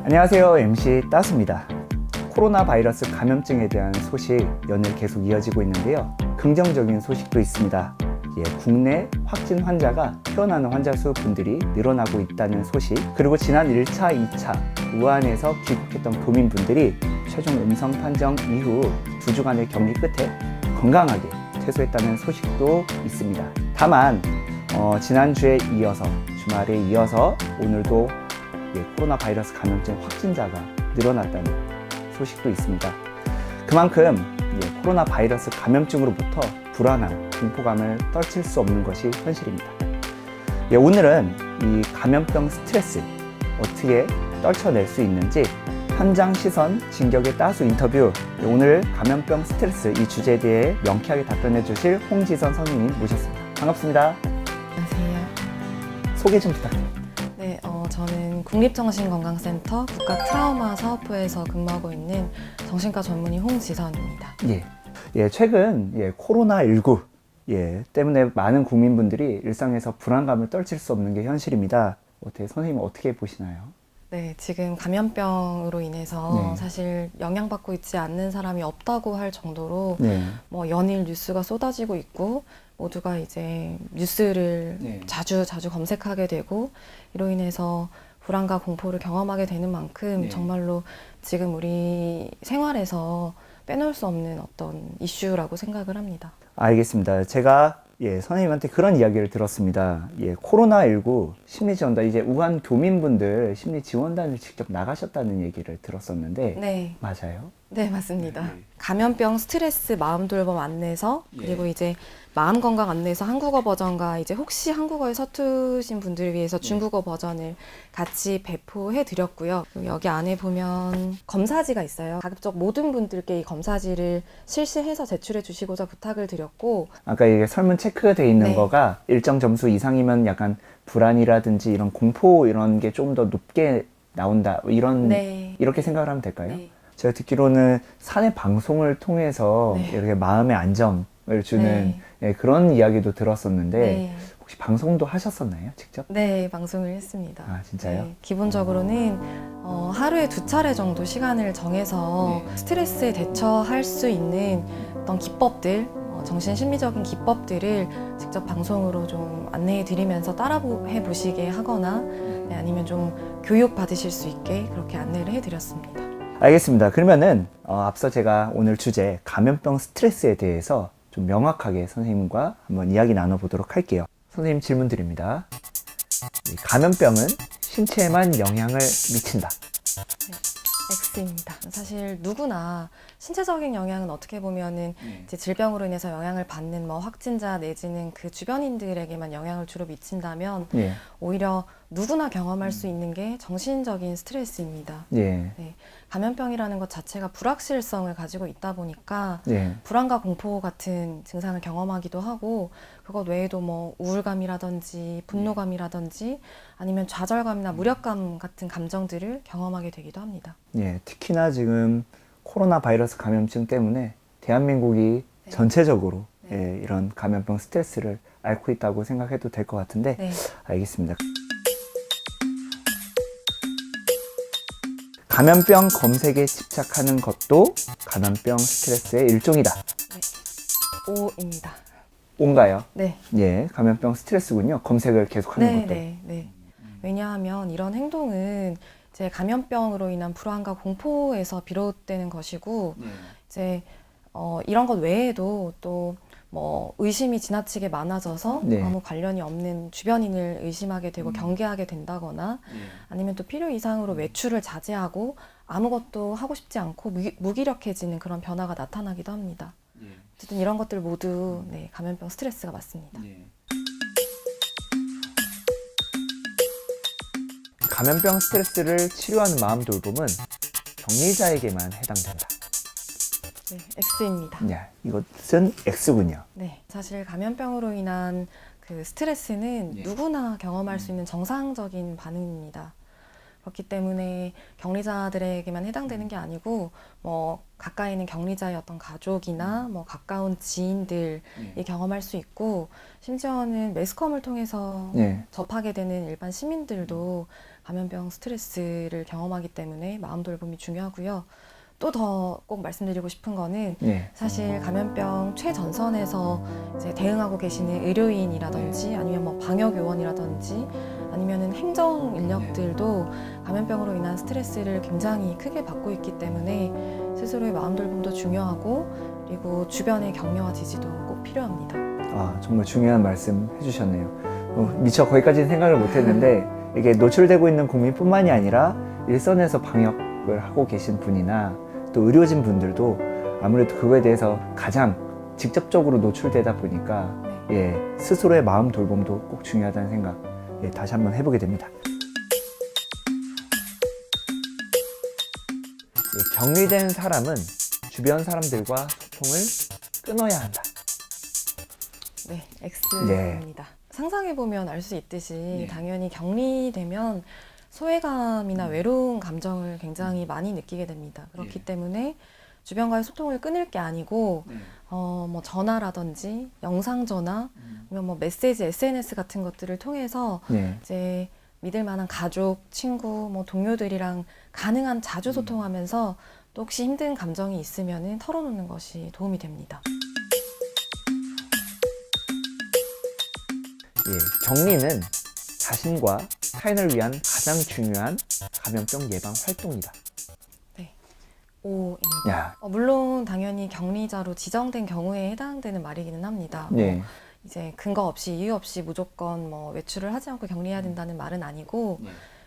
안녕하세요. MC 따스입니다. 코로나 바이러스 감염증에 대한 소식 연일 계속 이어지고 있는데요. 긍정적인 소식도 있습니다. 국내 확진 환자가 태어나는 환자 수 분들이 늘어나고 있다는 소식, 그리고 지난 1차, 2차 우한에서 귀국했던 교민분들이 최종 음성 판정 이후 2주간의 격리 끝에 건강하게 퇴소했다는 소식도 있습니다. 다만 지난주에 이어서 주말에 이어서 오늘도 코로나 바이러스 감염증 확진자가 늘어났다는 소식도 있습니다. 그만큼 코로나 바이러스 감염증으로부터 불안함, 공포감을 떨칠 수 없는 것이 현실입니다. 오늘은 이 감염병 스트레스 어떻게 떨쳐낼 수 있는지 현장 시선 진격의 따수 인터뷰, 오늘 감염병 스트레스 이 주제에 대해 명쾌하게 답변해 주실 홍지선 선생님 모셨습니다. 반갑습니다. 안녕하세요. 소개 좀 부탁드립니다. 네, 저는 국립정신건강센터 국가트라우마사업부에서 근무하고 있는 정신과 전문의 홍지선입니다. 최근 코로나19 때문에 많은 국민분들이 일상에서 불안감을 떨칠 수 없는 게 현실입니다. 선생님은 어떻게 보시나요? 네, 지금 감염병으로 인해서 네. 사실 영향받고 있지 않는 사람이 없다고 할 정도로 네. 연일 뉴스가 쏟아지고 있고 모두가 이제 뉴스를 자주 검색하게 되고 이로 인해서 불안과 공포를 경험하게 되는 만큼 정말로 지금 우리 생활에서 빼놓을 수 없는 어떤 이슈라고 생각을 합니다. 알겠습니다. 제가 선생님한테 그런 이야기를 들었습니다. 코로나19 심리지원단, 이제 우한 교민분들 심리지원단을 직접 나가셨다는 얘기를 들었었는데 네. 맞아요? 네, 맞습니다. 감염병 스트레스 마음 돌봄 안내서, 그리고 이제 마음 건강 안내서 한국어 버전과 이제 혹시 한국어에 서투신 분들을 위해서 중국어 버전을 같이 배포해 드렸고요. 여기 안에 보면 검사지가 있어요. 가급적 모든 분들께 이 검사지를 실시해서 제출해 주시고자 부탁을 드렸고, 아까 이게 설문 체크가 돼 있는 네. 거가 일정 점수 이상이면 약간 불안이라든지 이런 공포 이런 게 좀 더 높게 나온다, 이렇게 생각을 하면 될까요? 네. 제가 듣기로는 사내 방송을 통해서 이렇게 마음의 안정을 주는 그런 이야기도 들었었는데 혹시 방송도 하셨었나요? 직접? 네, 방송을 했습니다. 아, 진짜요? 기본적으로는 하루에 2차례 정도 시간을 정해서 스트레스에 대처할 수 있는 어떤 기법들, 정신심리적인 기법들을 직접 방송으로 좀 안내해 드리면서 따라해 보시게 하거나 아니면 좀 교육 받으실 수 있게 그렇게 안내를 해 드렸습니다. 알겠습니다. 그러면은 앞서 제가 오늘 주제 감염병 스트레스에 대해서 좀 명확하게 선생님과 한번 이야기 나눠보도록 할게요. 선생님 질문 드립니다. 감염병은 신체에만 영향을 미친다. X입니다. 사실 누구나 신체적인 영향은 어떻게 보면은 이제 질병으로 인해서 영향을 받는 확진자 내지는 그 주변인들에게만 영향을 주로 미친다면 오히려 누구나 경험할 수 있는 게 정신적인 스트레스입니다. 감염병이라는 것 자체가 불확실성을 가지고 있다 보니까 불안과 공포 같은 증상을 경험하기도 하고, 그것 외에도 우울감이라든지 분노감이라든지 아니면 좌절감이나 무력감 같은 감정들을 경험하게 되기도 합니다. 특히나 지금 코로나 바이러스 감염증 때문에 대한민국이 전체적으로 이런 감염병 스트레스를 앓고 있다고 생각해도 될 것 같은데 알겠습니다. 감염병 검색에 집착하는 것도 감염병 스트레스의 일종이다. O입니다. O인가요? 네. 감염병 스트레스군요. 검색을 계속하는 것도. 왜냐하면 이런 행동은 이제 감염병으로 인한 불안과 공포에서 비롯되는 것이고, 이제 이런 것 외에도 또 의심이 지나치게 많아져서 아무 관련이 없는 주변인을 의심하게 되고 경계하게 된다거나 아니면 또 필요 이상으로 외출을 자제하고 아무것도 하고 싶지 않고 무기력해지는 그런 변화가 나타나기도 합니다. 어쨌든 이런 것들 모두 감염병 스트레스가 맞습니다. 감염병 스트레스를 치료하는 마음 돌봄은 격리자에게만 해당된다. X입니다. 이것은 X군요. 사실 감염병으로 인한 그 스트레스는 누구나 경험할 수 있는 정상적인 반응입니다. 그렇기 때문에 격리자들에게만 해당되는 게 아니고 뭐 가까이 있는 격리자의 어떤 가족이나 뭐 가까운 지인들이 경험할 수 있고 심지어는 매스컴을 통해서 접하게 되는 일반 시민들도 감염병 스트레스를 경험하기 때문에 마음 돌봄이 중요하고요. 또 더 꼭 말씀드리고 싶은 거는 사실 감염병 최전선에서 이제 대응하고 계시는 의료인이라든지 아니면 뭐 방역 요원이라든지 아니면은 행정 인력들도 감염병으로 인한 스트레스를 굉장히 크게 받고 있기 때문에 스스로의 마음 돌봄도 중요하고 그리고 주변의 격려와 지지도 꼭 필요합니다. 아, 정말 중요한 말씀 해주셨네요. 미처 거기까지는 생각을 못했는데 이게 노출되고 있는 국민뿐만이 아니라 일선에서 방역을 하고 계신 분이나 또 의료진 분들도 아무래도 그거에 대해서 가장 직접적으로 노출되다 보니까 스스로의 마음 돌봄도 꼭 중요하다는 생각 다시 한번 해보게 됩니다. 격리된 사람은 주변 사람들과 소통을 끊어야 한다. 네, X입니다. 상상해보면 알 수 있듯이 당연히 격리되면 소외감이나 외로운 감정을 굉장히 많이 느끼게 됩니다. 그렇기 때문에 주변과의 소통을 끊을 게 아니고 뭐 전화라든지 영상 전화, 아니면 뭐 메시지, SNS 같은 것들을 통해서 이제 믿을 만한 가족, 친구, 뭐 동료들이랑 가능한 자주 소통하면서 또 혹시 힘든 감정이 있으면은 털어놓는 것이 도움이 됩니다. 격리는 자신과 타인을 위한 가장 중요한 감염병 예방 활동이다. 네, O입니다. 물론 당연히 격리자로 지정된 경우에 해당되는 말이기는 합니다. 뭐 이제 근거 없이 이유 없이 무조건 뭐 외출을 하지 않고 격리해야 된다는 말은 아니고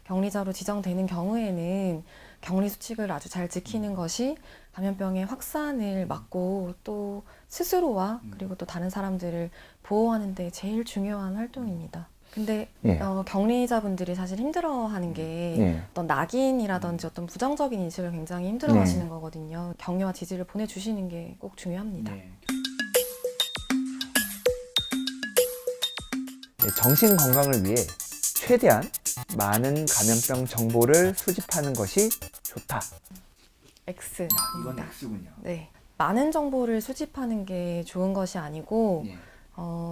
격리자로 지정되는 경우에는 격리 수칙을 아주 잘 지키는 것이 감염병의 확산을 막고 또 스스로와 그리고 또 다른 사람들을 보호하는 데 제일 중요한 활동입니다. 근데 격리자분들이 사실 힘들어하는 게 어떤 낙인이라든지 어떤 부정적인 인식을 굉장히 힘들어하시는 거거든요. 격려와 지지를 보내주시는 게 꼭 중요합니다. 정신 건강을 위해 최대한 많은 감염병 정보를 수집하는 것이 좋다. X입니다. 이건 X군요. 네, 많은 정보를 수집하는 게 좋은 것이 아니고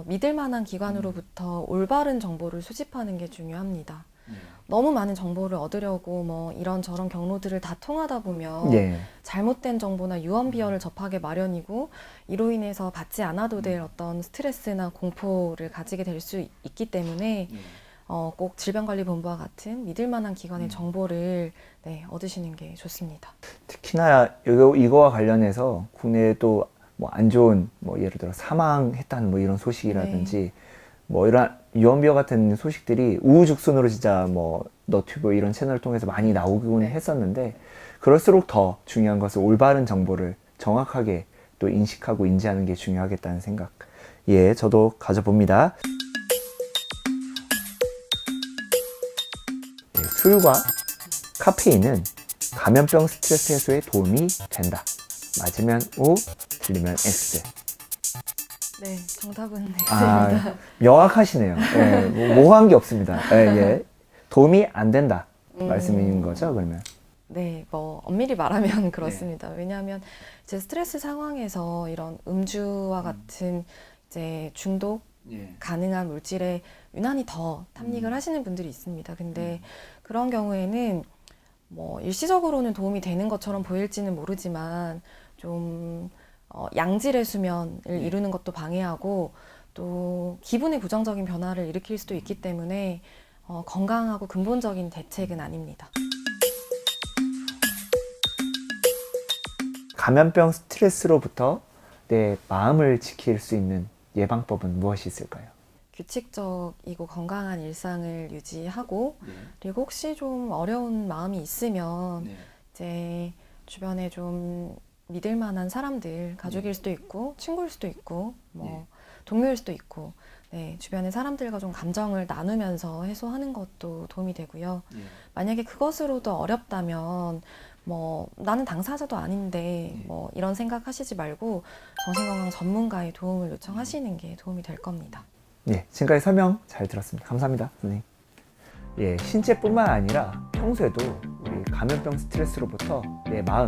믿을 만한 기관으로부터 올바른 정보를 수집하는 게 중요합니다. 너무 많은 정보를 얻으려고 뭐 이런저런 경로들을 다 통하다 보면 잘못된 정보나 유언비어를 접하게 마련이고 이로 인해서 받지 않아도 될 어떤 스트레스나 공포를 가지게 될 수 있기 때문에 꼭 질병관리본부와 같은 믿을 만한 기관의 정보를 얻으시는 게 좋습니다. 특히나 이거와 관련해서 국내에 또 뭐 안 좋은 뭐 예를 들어 사망했다는 뭐 이런 소식이라든지 뭐 이런 유언비어 같은 소식들이 우후죽순으로 진짜 뭐 너튜브 이런 채널을 통해서 많이 나오곤 했었는데 그럴수록 더 중요한 것은 올바른 정보를 정확하게 또 인식하고 인지하는 게 중요하겠다는 생각 저도 가져봅니다. 술과 카페인은 감염병 스트레스 해소에 도움이 된다. 맞으면 O, 틀리면 X. 네, 정답은 X입니다. 명확하시네요. 뭐 모호한 게 없습니다. 도움이 안 된다 말씀인 거죠, 그러면? 네, 뭐 엄밀히 말하면 그렇습니다. 왜냐하면 이제 스트레스 상황에서 이런 음주와 같은 이제 중독 가능한 물질에 유난히 더 탐닉을 하시는 분들이 있습니다. 근데 그런 경우에는 뭐 일시적으로는 도움이 되는 것처럼 보일지는 모르지만 좀 양질의 수면을 이루는 것도 방해하고 또 기분의 부정적인 변화를 일으킬 수도 있기 때문에 건강하고 근본적인 대책은 아닙니다. 감염병 스트레스로부터 내 마음을 지킬 수 있는 예방법은 무엇이 있을까요? 규칙적이고 건강한 일상을 유지하고 그리고 혹시 좀 어려운 마음이 있으면 이제 주변에 좀 믿을 만한 사람들, 가족일 수도 있고 친구일 수도 있고 뭐 동료일 수도 있고 주변의 사람들과 좀 감정을 나누면서 해소하는 것도 도움이 되고요. 만약에 그것으로도 어렵다면 뭐 나는 당사자도 아닌데 뭐 이런 생각 하시지 말고 정신건강 전문가의 도움을 요청하시는 게 도움이 될 겁니다. 지금까지 설명 잘 들었습니다. 감사합니다, 선생님. 예, 신체뿐만 아니라 평소에도 우리 감염병 스트레스로부터 내 마음,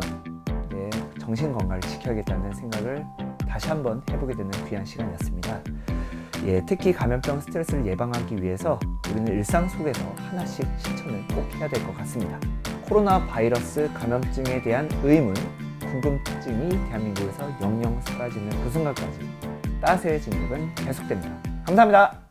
내 정신 건강을 지켜야겠다는 생각을 다시 한번 해보게 되는 귀한 시간이었습니다. 예, 특히 감염병 스트레스를 예방하기 위해서 우리는 일상 속에서 하나씩 실천을 꼭 해야 될 것 같습니다. 코로나 바이러스 감염증에 대한 의문, 궁금증이 대한민국에서 영영 사라지는 그 순간까지 따스의 진격은 계속됩니다. 감사합니다.